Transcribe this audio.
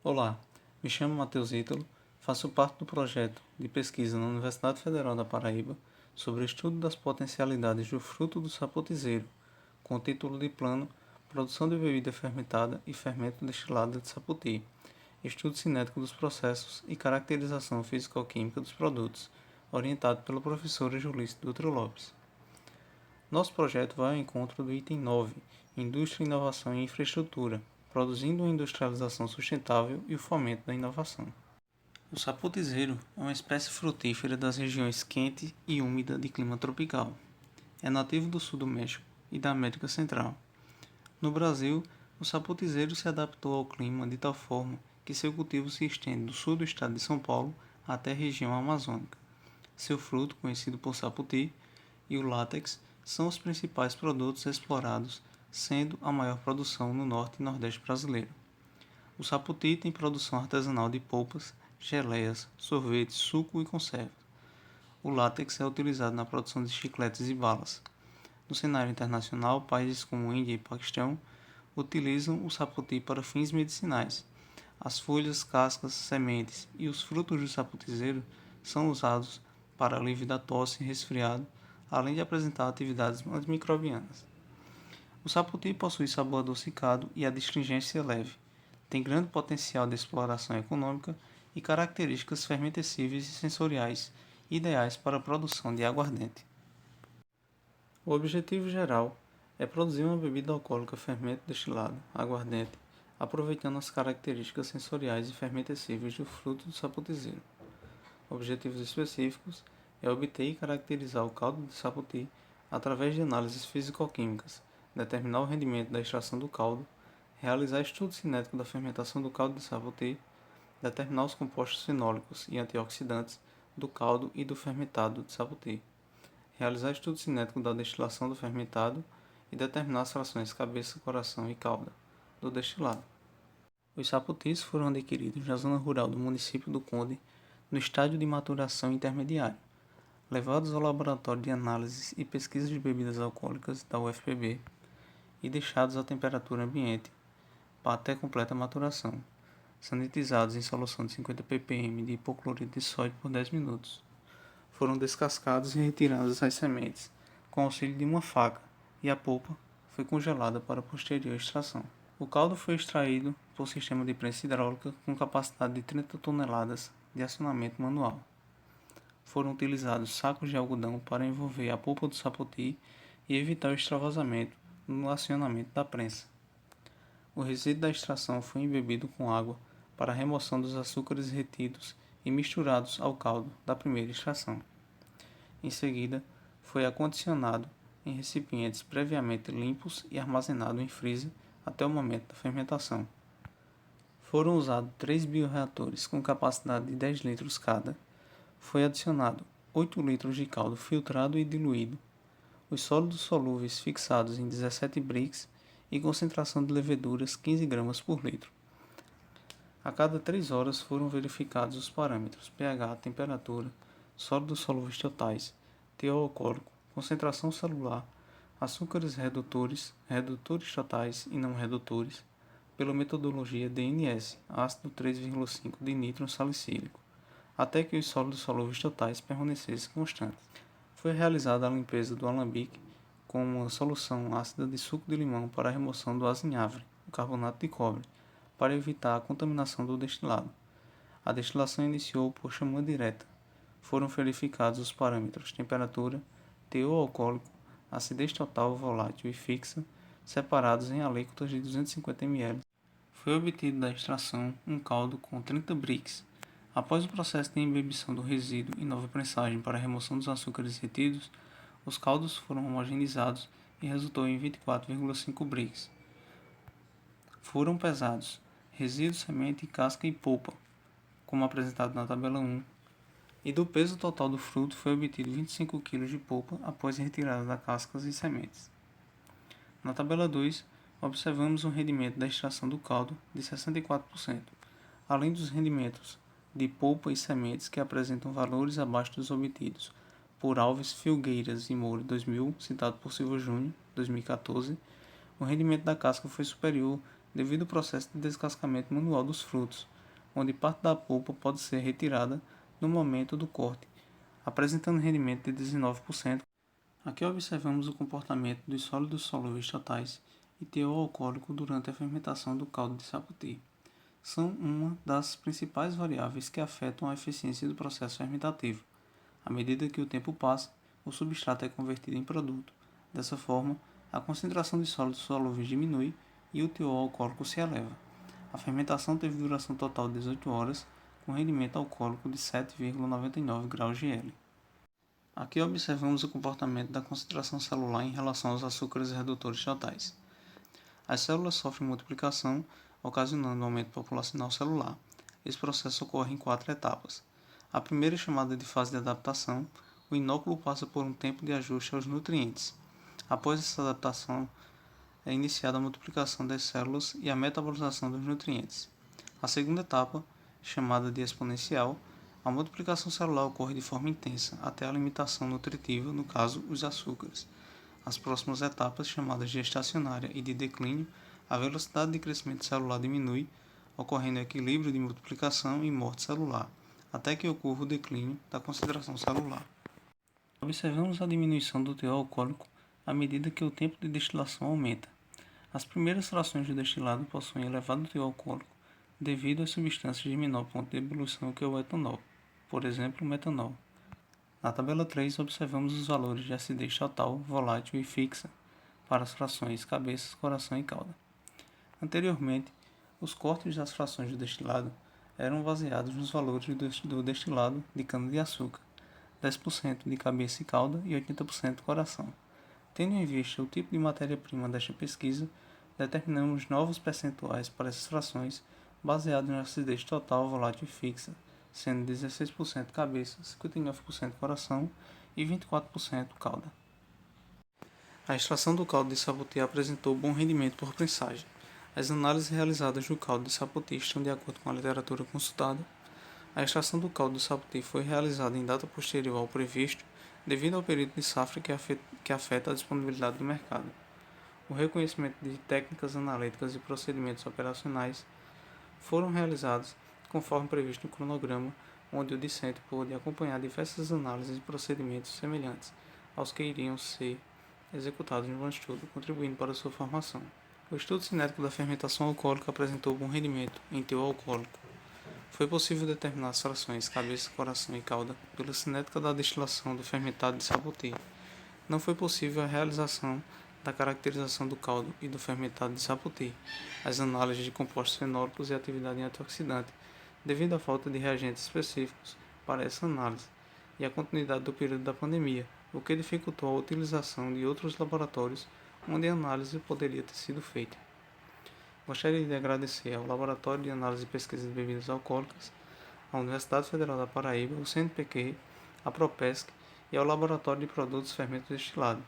Olá, me chamo Matheus Ítalo, faço parte do projeto de pesquisa na Universidade Federal da Paraíba sobre o estudo das potencialidades do fruto do saputizeiro, com o título de plano Produção de bebida fermentada e fermento destilado de saputi, estudo cinético dos processos e caracterização físico-química dos produtos, orientado pela professora Julice Dutra Lopes. Nosso projeto vai ao encontro do item 9, Indústria, Inovação e Infraestrutura, produzindo uma industrialização sustentável e o fomento da inovação. O saputizeiro é uma espécie frutífera das regiões quente e úmida de clima tropical. É nativo do sul do México e da América Central. No Brasil, o saputizeiro se adaptou ao clima de tal forma que seu cultivo se estende do sul do estado de São Paulo até a região amazônica. Seu fruto, conhecido por saputi, e o látex são os principais produtos explorados, sendo a maior produção no norte e nordeste brasileiro. O saputi tem produção artesanal de polpas, geleias, sorvetes, suco e conserva. O látex é utilizado na produção de chicletes e balas. No cenário internacional, países como Índia e Paquistão utilizam o saputi para fins medicinais. As folhas, cascas, sementes e os frutos do saputizeiro são usados para alívio da tosse e resfriado, além de apresentar atividades antimicrobianas. O saputi possui sabor adocicado e adstringência leve. Tem grande potencial de exploração econômica e características fermentescíveis e sensoriais ideais para a produção de aguardente. O objetivo geral é produzir uma bebida alcoólica fermento destilado, aguardente, aproveitando as características sensoriais e fermentescíveis do fruto do saputizeiro. Objetivos específicos é obter e caracterizar o caldo de saputi através de análises físico-químicas, determinar o rendimento da extração do caldo, realizar estudo cinético da fermentação do caldo de saputi, determinar os compostos fenólicos e antioxidantes do caldo e do fermentado de saputi, realizar estudo cinético da destilação do fermentado e determinar as frações cabeça, coração e cauda do destilado. Os saputis foram adquiridos na zona rural do município do Conde, no estágio de maturação intermediário, levados ao laboratório de análises e pesquisas de bebidas alcoólicas da UFPB e deixados à temperatura ambiente até completa maturação, sanitizados em solução de 50 ppm de hipoclorito de sódio por 10 minutos. Foram descascados e retiradas as sementes com auxílio de uma faca e a polpa foi congelada para posterior extração. O caldo foi extraído por sistema de prensa hidráulica com capacidade de 30 toneladas de acionamento manual. Foram utilizados sacos de algodão para envolver a polpa do saputi e evitar o extravasamento no acionamento da prensa. O resíduo da extração foi embebido com água para a remoção dos açúcares retidos e misturados ao caldo da primeira extração. Em seguida, foi acondicionado em recipientes previamente limpos e armazenado em freezer até o momento da fermentação. Foram usados 3 bioreatores com capacidade de 10 litros cada. Foi adicionado 8 litros de caldo filtrado e diluído. Os sólidos solúveis fixados em 17 brix e concentração de leveduras 15 gramas por litro. A cada 3 horas foram verificados os parâmetros pH, temperatura, sólidos solúveis totais, teor alcoólico, concentração celular, açúcares redutores, redutores totais e não redutores, pela metodologia DNS, ácido 3,5 de nitro salicílico, até que os sólidos solúveis totais permanecessem constantes. Foi realizada a limpeza do alambique com uma solução ácida de suco de limão para a remoção do azinhavre, o carbonato de cobre, para evitar a contaminação do destilado. A destilação iniciou por chamã direta. Foram verificados os parâmetros temperatura, teor alcoólico, acidez total volátil e fixa, separados em alíquotas de 250 ml. Foi obtido da extração um caldo com 30 brix. Após o processo de embebição do resíduo e nova prensagem para a remoção dos açúcares retidos, os caldos foram homogeneizados e resultou em 24,5 brix. Foram pesados resíduo, semente, casca e polpa, como apresentado na tabela 1, e do peso total do fruto foi obtido 25 kg de polpa após a retirada das cascas e sementes. Na tabela 2, observamos o rendimento da extração do caldo de 64%, além dos rendimentos de polpa e sementes que apresentam valores abaixo dos obtidos por Alves Filgueiras e Moura 2000, citado por Silva Júnior, 2014. O rendimento da casca foi superior devido ao processo de descascamento manual dos frutos, onde parte da polpa pode ser retirada no momento do corte, apresentando rendimento de 19%. Aqui observamos o comportamento dos sólidos solúveis totais e teor alcoólico durante a fermentação do caldo de sapoti. São uma das principais variáveis que afetam a eficiência do processo fermentativo. À medida que o tempo passa, o substrato é convertido em produto. Dessa forma, a concentração de sólidos solúveis diminui e o teor alcoólico se eleva. A fermentação teve duração total de 18 horas, com rendimento alcoólico de 7,99 graus GL. Aqui observamos o comportamento da concentração celular em relação aos açúcares redutores totais. As células sofrem multiplicação, ocasionando um aumento populacional celular. Esse processo ocorre em 4 etapas. A primeira é chamada de fase de adaptação. O inóculo passa por um tempo de ajuste aos nutrientes. Após essa adaptação, é iniciada a multiplicação das células e a metabolização dos nutrientes. A segunda etapa, chamada de exponencial, a multiplicação celular ocorre de forma intensa até a limitação nutritiva, no caso, os açúcares. As próximas etapas, chamadas de estacionária e de declínio, a velocidade de crescimento celular diminui, ocorrendo equilíbrio de multiplicação e morte celular, até que ocorra o declínio da concentração celular. Observamos a diminuição do teor alcoólico à medida que o tempo de destilação aumenta. As primeiras frações do destilado possuem elevado teor alcoólico devido às substâncias de menor ponto de ebulição que o etanol, por exemplo, o metanol. Na tabela 3, observamos os valores de acidez total, volátil e fixa para as frações cabeça, coração e cauda. Anteriormente, os cortes das frações do destilado eram baseados nos valores do destilado de cana-de-açúcar, 10% de cabeça e cauda e 80% coração. Tendo em vista o tipo de matéria-prima desta pesquisa, determinamos novos percentuais para essas frações baseados na acidez total, volátil e fixa, sendo 16% cabeça, 59% coração e 24% cauda. A extração do caldo de sapoti apresentou bom rendimento por prensagem. As análises realizadas do caldo de sapoti estão de acordo com a literatura consultada. A extração do caldo de sapoti foi realizada em data posterior ao previsto, devido ao período de safra que afeta a disponibilidade do mercado. O reconhecimento de técnicas analíticas e procedimentos operacionais foram realizados conforme previsto no cronograma, onde o discente pôde acompanhar diversas análises e procedimentos semelhantes aos que iriam ser executados no estudo, contribuindo para sua formação. O estudo cinético da fermentação alcoólica apresentou bom rendimento em teor alcoólico. Foi possível determinar as frações cabeça, coração e cauda pela cinética da destilação do fermentado de sapoti. Não foi possível a realização da caracterização do caldo e do fermentado de sapoti, as análises de compostos fenólicos e atividade antioxidante, devido à falta de reagentes específicos para essa análise e a continuidade do período da pandemia, o que dificultou a utilização de outros laboratórios onde a análise poderia ter sido feita. Gostaria de agradecer ao Laboratório de Análise e Pesquisa de Bebidas Alcoólicas, à Universidade Federal da Paraíba, o CNPq, à Propesc e ao Laboratório de Produtos e Fermentos Destilados,